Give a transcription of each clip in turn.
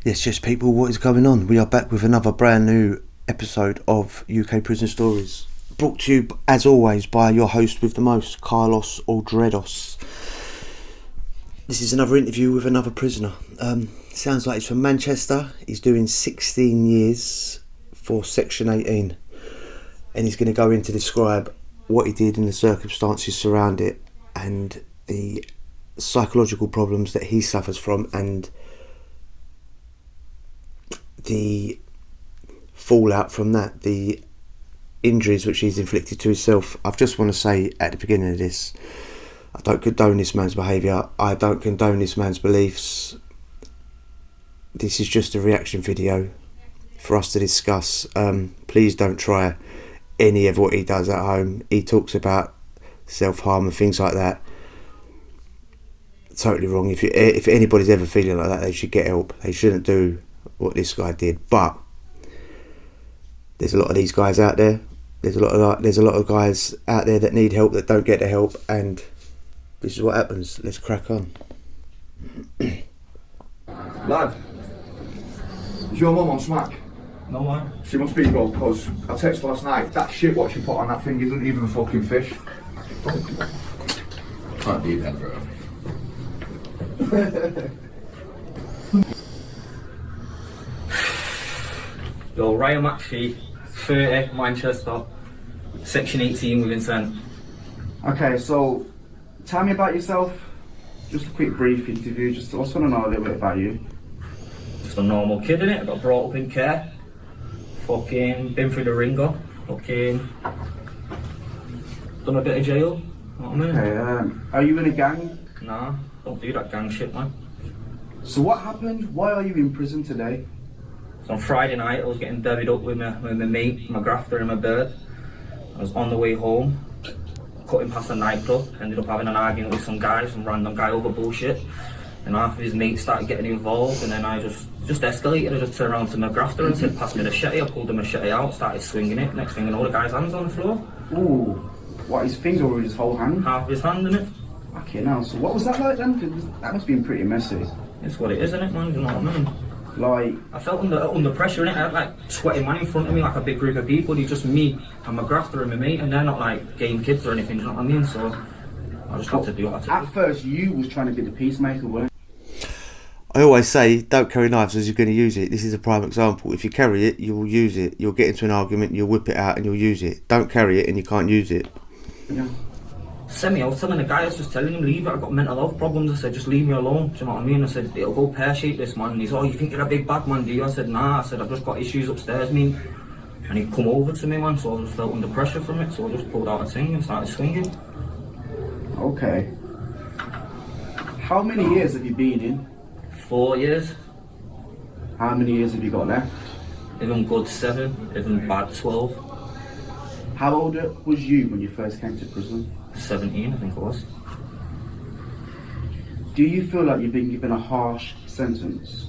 Yes, yes, people, what is going on? We are back with another brand new episode of UK Prison Stories. Brought to you, as always, by your host with the most, Carlos Aldredos. This is another interview with another prisoner. Sounds like he's from Manchester. He's doing 16 years for Section 18. And he's going to go in to describe what he did and the circumstances surrounding it and the psychological problems that he suffers from and the fallout from that, the injuries which he's inflicted to himself. I just want to say at the beginning of this, I don't condone this man's behaviour, I don't condone this man's beliefs. This is just a reaction video for us to discuss. Please don't try any of what he does at home. He talks about self-harm and things like that. Totally wrong. If anybody's ever feeling like that, they should get help. They shouldn't do what this guy did. But there's a lot of these guys out there. There's a lot of guys out there that need help that don't get the help, and this is what happens. Let's crack on. Lad, is your mum on smack? No man. She must be, bro, because I texted last night, that shit what she put on that thing isn't even fucking fish. Can't do that, bro. Yo, Ryan McPhee, 30, Manchester, Section 18 with Vincent. Okay, so tell me about yourself. Just a quick brief interview. I just want to know a little bit about you. Just a normal kid, innit? I got brought up in care. Fucking been through the ringer. Fucking done a bit of jail. Know what I mean? Okay, are you in a gang? Nah, don't do that gang shit, man. So what happened? Why are you in prison today? So on Friday night, I was getting bevied up with my mate, my grafter and my bird. I was on the way home, cutting past a nightclub, ended up having an argument with some random guy over bullshit. And half of his mates started getting involved, and then I just escalated. I just turned around to my grafter and said, pass me the machete. I pulled the machete out, started swinging it. Next thing I know, the guy's hands on the floor. Ooh, what, his finger or his whole hand? Half of his hand in it. Okay, now, so what was that like then? 'Cause that must have been pretty messy. It's what it is, innit, man? You know what I mean? Like, I felt under pressure, innit? I had like 20 man in front of me, like a big group of people. It's just me and my grafter and my mate, and they're not like game kids or anything, you know what I mean? So I just had to do what I had to do. at first you was trying to be the peacemaker, weren't I always say, don't carry knives as you're going to use it. This is a prime example. If you carry it, you'll use it. You'll get into an argument, you'll whip it out and you'll use it. Don't carry it and you can't use it. you? Yeah. I was telling the guy, I was just telling him, leave it, I've got mental health problems. I said, just leave me alone, do you know what I mean? I said, it'll go pear-shaped, this man. And he's, oh, you think you're a big bad man, do you? I said, nah, I said, I've just got issues upstairs, me. And he'd come over to me, man, so I just felt under pressure from it, so I just pulled out a thing and started swinging. Okay. How many years have you been in? 4 years, How many years have you got left? if I'm good 7, if I'm bad 12, How old was you when you first came to prison? 17 I think it was. Do you feel like you've been given a harsh sentence?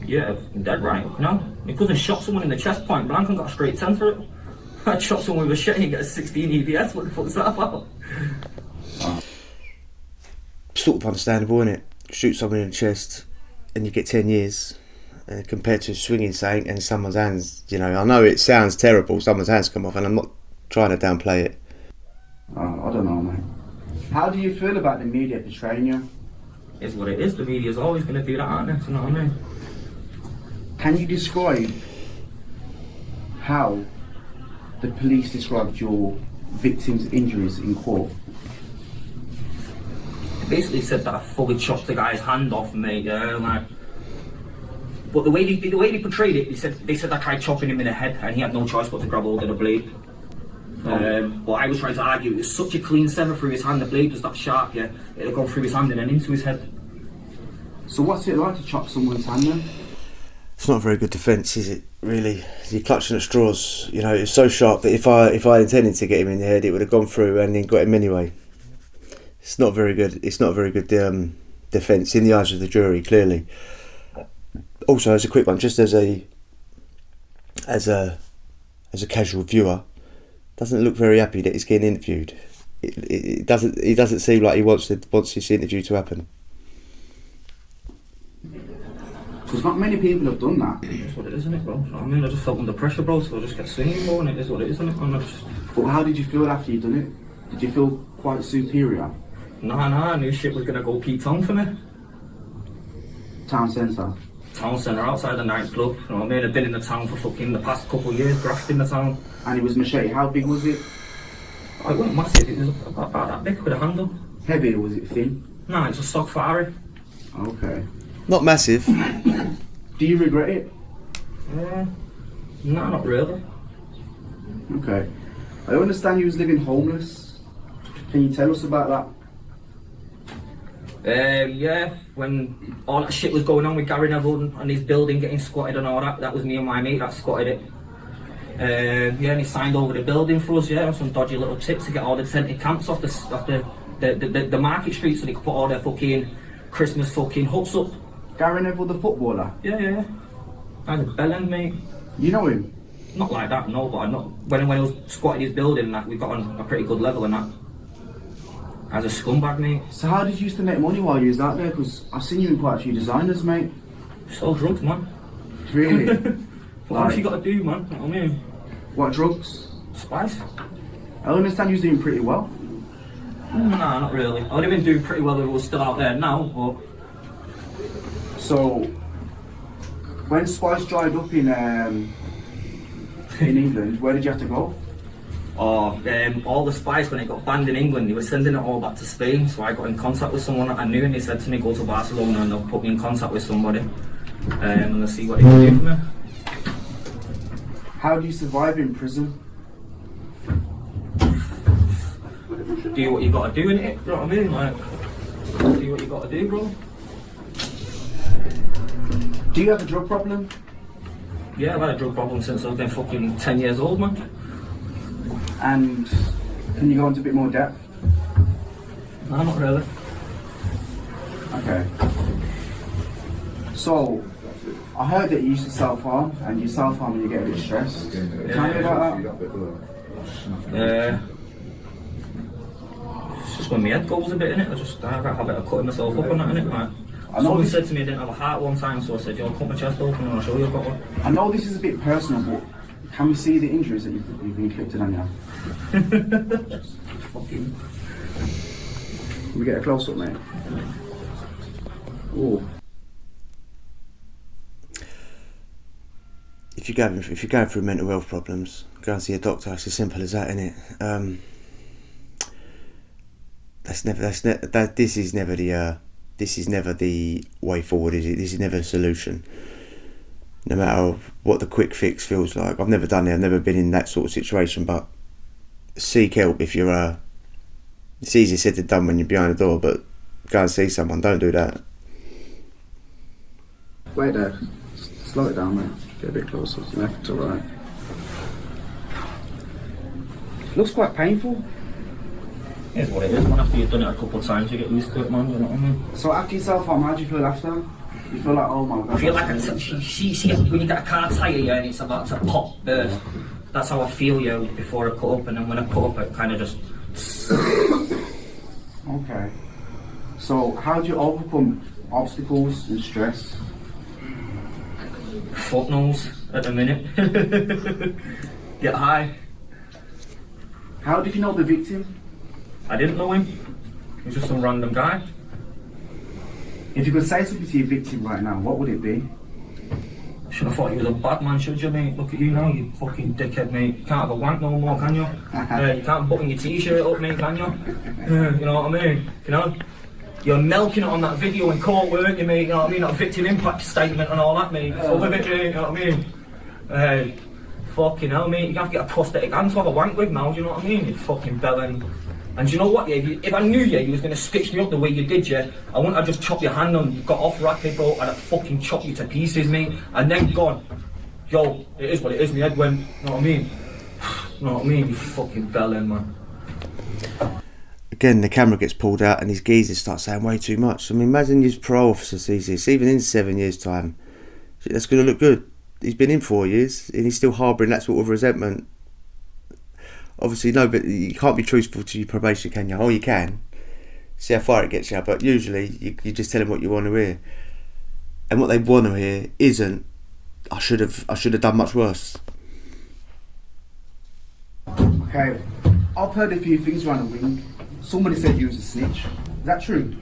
Yeah, I'm dead right up now. My cousin shot someone in the chest point blank and got a straight 10 for it. I shot someone with a machete and get a 16 EPS, what the fuck's that about? Sort of understandable, isn't it? Shoot someone in the chest and you get 10 years compared to swinging something and someone's hands, you know. I know it sounds terrible, someone's hands come off, and I'm not trying to downplay it. I don't know, mate. How do you feel about the media betraying you? It's what it is, the media's always going to do that, aren't they? You know what I mean? Can you describe how the police described your victim's injuries in court? They basically said that I fully chopped the guy's hand off, mate, yeah, like... But the way they portrayed it, they said I tried chopping him in the head and he had no choice but to grab hold of the blade. But I was trying to argue it was such a clean sever through his hand, the blade was that sharp, yeah, it had gone through his hand and then into his head. So what's it like to chop someone's hand then? It's not a very good defence, is it, really? You're clutching at straws, you know. It's so sharp that if I intended to get him in the head, it would have gone through and then got him anyway. It's not very good. It's not a very good defence in the eyes of the jury, clearly. Also, as a quick one, just as a casual viewer, doesn't look very happy that he's getting interviewed. It doesn't seem like he wants this interview to happen. Because not many people have done that. That's what it is, isn't it, bro? You know what I mean? I just felt under pressure, bro, so I just kept singing, bro, and it is what it is, isn't it? And I just... But how did you feel after you done it? Did you feel quite superior? Nah, I knew shit was gonna go Pete Tong for me. Town centre? Town centre, outside the nightclub, you know what I mean? I've been in the town for fucking the past couple of years, grafting the town. And it was machete. How big was it? It wasn't massive, it was about that big with a handle. Heavy or was it thin? Nah, it's a stock for Harry. Okay. Not massive. Do you regret it? Nah, not really. Okay. I understand you was living homeless. Can you tell us about that? Yeah, when all that shit was going on with Gary Neville and his building getting squatted and all that, that was me and my mate that squatted it. Yeah, and he signed over the building for us, yeah, some dodgy little tips to get all the tented camps off the market street so they could put all their fucking Christmas fucking huts up. Gary Neville, the footballer? Yeah. Guy's a bellend, mate. You know him? Not like that, no, but I know when I was squatting his building and that, we got on a pretty good level and that. As a scumbag, mate. So how did you used to make money while you was out there? Because I've seen you in quite a few designers, mate. Sell drugs, man. Really? What else you got to do, man? You know what I mean? What drugs? Spice? I understand you was doing pretty well. Nah, not really. I would have been doing pretty well if I was still out there now, but... So, when Spice dried up in England, where did you have to go? All the spice, when it got banned in England, they were sending it all back to Spain, so I got in contact with someone that I knew and they said to me, go to Barcelona and they'll put me in contact with somebody and they'll see what they can do for me. How do you survive in prison? Do what you gotta do, innit? You know what I mean? Like, do what you gotta do, bro. Do you have a drug problem? Yeah, I've had a drug problem since I've been fucking 10 years old, man. And can you go into a bit more depth? No, not really. Okay. So, I heard that you used to self-harm, and you self-harm when you get a bit stressed. Tell me about that. It's just when my head goes a bit, innit? I have a habit of cutting myself up and that, innit? Like, someone said to me I didn't have a heart one time, so I said, yo, cut my chest open and I'll show you I've got one. I know this is a bit personal, but can we see the injuries that you've inflicted on you? Fucking... Can we get a close-up, mate? Ooh. If you're going through mental health problems, go and see a doctor. It's as simple as that, isn't it? This is never the way forward, is it? This is never a solution. No matter what the quick fix feels like. I've never done it. I've never been in that sort of situation. But seek help if you're. It's easier said than done when you're behind a door. But go and see someone. Don't do that. Wait there. Slow it down, mate. Get a bit closer. Left to right. Looks quite painful. It's what it is, man. After you've done it a couple of times, you get used to it, man. You know what I mean? So after you self-harm, how do you feel after? You feel like, oh my god. I feel like see when you get a car tyre, yeah, and it's about to pop, burst. That's how I feel, yeah, before I cut up, and then when I cut up, it kind of just... Okay. So how do you overcome obstacles and stress? Fuck knows at the minute. Get high. How did you know the victim? I didn't know him. He was just some random guy. If you could say something to your victim right now, what would it be? Should have thought he was a bad man, should you, mate? Look at you now, you fucking dickhead, mate. You can't have a wank no more, can you? You can't button your t-shirt up, mate, can you? You know what I mean? You know? You're milking it on that video in court, weren't you, mate? You know what I mean? That victim impact statement and all that, mate. Full of it, you know what I mean? Fucking hell, mate. You have to get a prosthetic hand to have a wank with now, do you know what I mean? You fucking bellend. And do you know what, yeah? If I knew you was going to stitch me up the way you did, yeah, I wouldn't have just chopped your hand and got off rapid, bro, and I'd fucking chop you to pieces, mate. And then gone, yo, it is what it is, my head went, you know what I mean? You know what I mean? You fucking bellend, man. Again, the camera gets pulled out and these geezers start saying way too much. I mean, imagine your parole officer sees this, even in 7 years' time. That's going to look good. He's been in 4 years and he's still harbouring that sort of resentment. Obviously, no, but you can't be truthful to your probation, can you? Oh, you can. See how far it gets you, but usually you just tell them what you want to hear. and what they want to hear isn't, I should have done much worse. Okay, I've heard a few things around the wing. Somebody said you was a snitch. Is that true?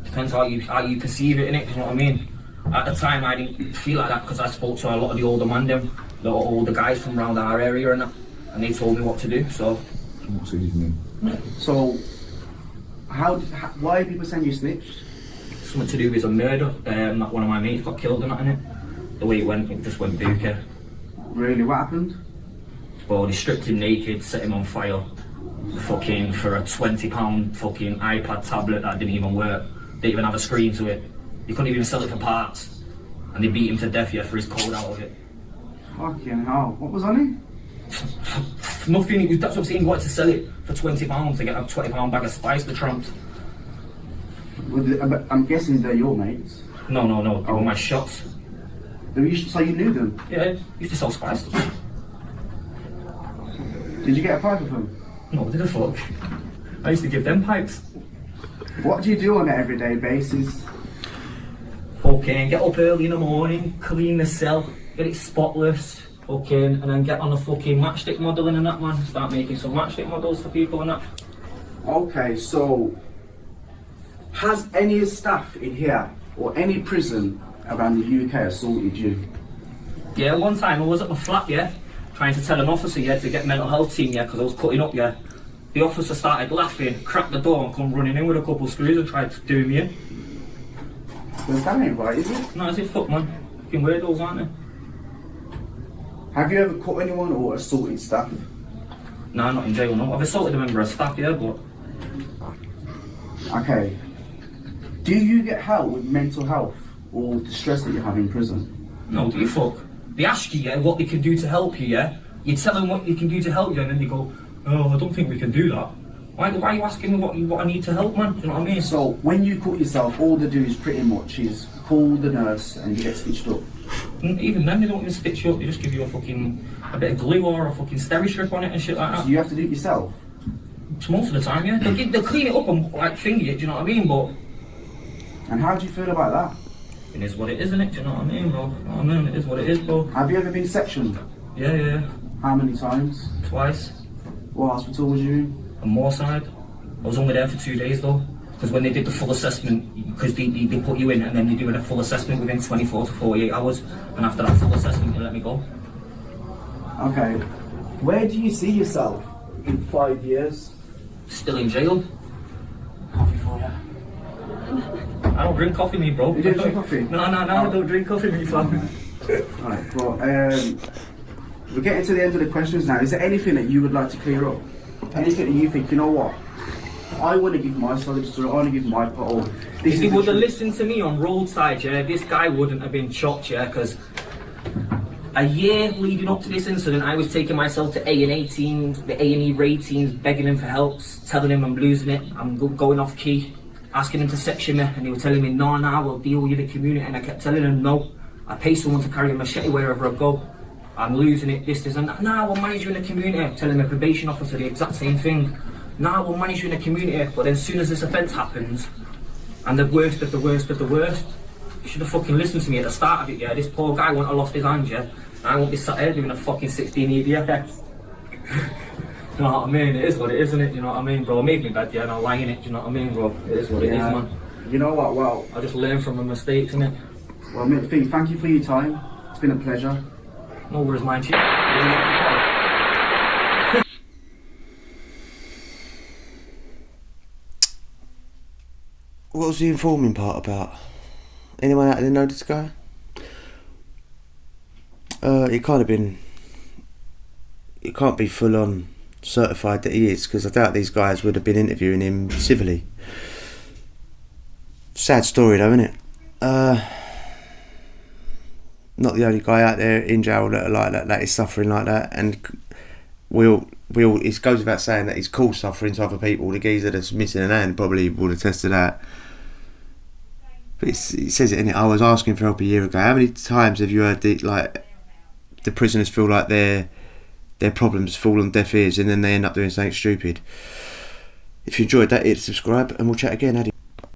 Depends how you perceive it, innit? You know what I mean? At the time, I didn't feel like that because I spoke to a lot of the older man, them, the older guys from around our area and that, and they told me what to do. So, So, why are people saying you snitched? something to do with a murder. That one of my mates got killed and that, innit? The way it just went booker. Really, what happened? Well, they stripped him naked, set him on fire, fucking for a £20 fucking iPad tablet that didn't even work. Didn't even have a screen to it. They couldn't even sell it for parts, and they beat him to death for his code out of it. Fucking hell! What was on it? Nothing. That's what I'm saying. He wanted to sell it for £20 to get a £20 bag of spice. The tramps. I'm guessing they're your mates. No. They were my shots. So you knew them? Yeah, used to sell spice. Did you get a pipe of them? No, what the fuck? I used to give them pipes. What do you do on an everyday basis? Fucking get up early in the morning, clean the cell, get it spotless, fucking, and then get on the fucking matchstick modelling and that, man. Start making some matchstick models for people and that. Okay, so has any staff in here or any prison around the UK assaulted you? Yeah, one time I was at my flat, yeah, trying to tell an officer, yeah, to get mental health team, yeah, because I was cutting up, yeah. The officer started laughing, cracked the door and come running in with a couple of screws and tried to do me in. Well, that ain't right, is it? No, I said, fuck, man. Fucking weirdos, aren't they? Have you ever cut anyone or assaulted staff? Nah, not in jail, no. I've assaulted a member of staff, yeah, but... Okay. Do you get help with mental health or the stress that you have in prison? No, do you fuck? They ask you, yeah, what they can do to help you, yeah? You tell them what you can do to help you and then they go, oh, I don't think we can do that. Why are you asking me what I need to help, man? Do you know what I mean? So, when you cut yourself, all they do is pretty much is call the nurse and you get stitched up. Even then, they don't even stitch you up. They just give you a bit of glue or a fucking steri strip on it and shit like that. So you have to do it yourself? Most of the time, yeah. They'll clean it up and like finger it, do you know what I mean? But... And how do you feel about that? It is what it is, isn't it? Do you know what I mean, bro? You know what I mean? It is what it is, bro. Have you ever been sectioned? Yeah. How many times? Twice. What hospital was you in? On Moorside. I was only there for 2 days though. Because when they did the full assessment, because they put you in and then they do a full assessment within 24 to 48 hours. And after that full assessment, they let me go. Okay. Where do you see yourself in 5 years? Still in jail. Coffee for you. I don't drink coffee, me, bro. You don't drink coffee? No, I don't drink coffee, me, fam. Right, well, we're getting to the end of the questions now. Is there anything that you would like to clear up? Anything that you think, you know what? I want to give my side of the story, I want to give my part. If he would have listened to me on roadside, yeah, this guy wouldn't have been chopped, yeah, because a year leading up to this incident, I was taking myself to A&A teams, the A&E raid teams, begging him for help, telling him I'm losing it, I'm going off key, asking him to section me, and they were telling me, no, we'll deal with you in the community, and I kept telling him, no, I pay someone to carry a machete wherever I go. I'm losing it, this, and that. We'll manage you in the community. I'm telling my probation officer the exact same thing. We'll manage you in the community. But then as soon as this offence happens, and the worst of the worst, you should have fucking listened to me at the start of it, yeah? This poor guy wouldn't have lost his hand, yeah? I won't be sat here doing a fucking 16 EDFX. You know what I mean? It is what it is, isn't it? You know what I mean, bro? It made me bad, yeah, and I'm lying it, do you know what I mean, bro? It is what it is, man. You know what, well... I just learn from my mistakes, innit? Well, Mithy, thank you for your time. It's been a pleasure. No worries, mind you. What was the informing part about? Anyone out there know this guy? It can't be full on certified that he is, because I doubt these guys would have been interviewing him civilly. Sad story though, isn't it? Not the only guy out there in jail that are like that is suffering like that, and it goes without saying that he's caused suffering to other people. The geezer that's missing an hand probably would attest to that. But it says it in it. I was asking for help a year ago. How many times have you heard the prisoners feel like their problems fall on deaf ears and then they end up doing something stupid? If you enjoyed that, hit subscribe and we'll chat again.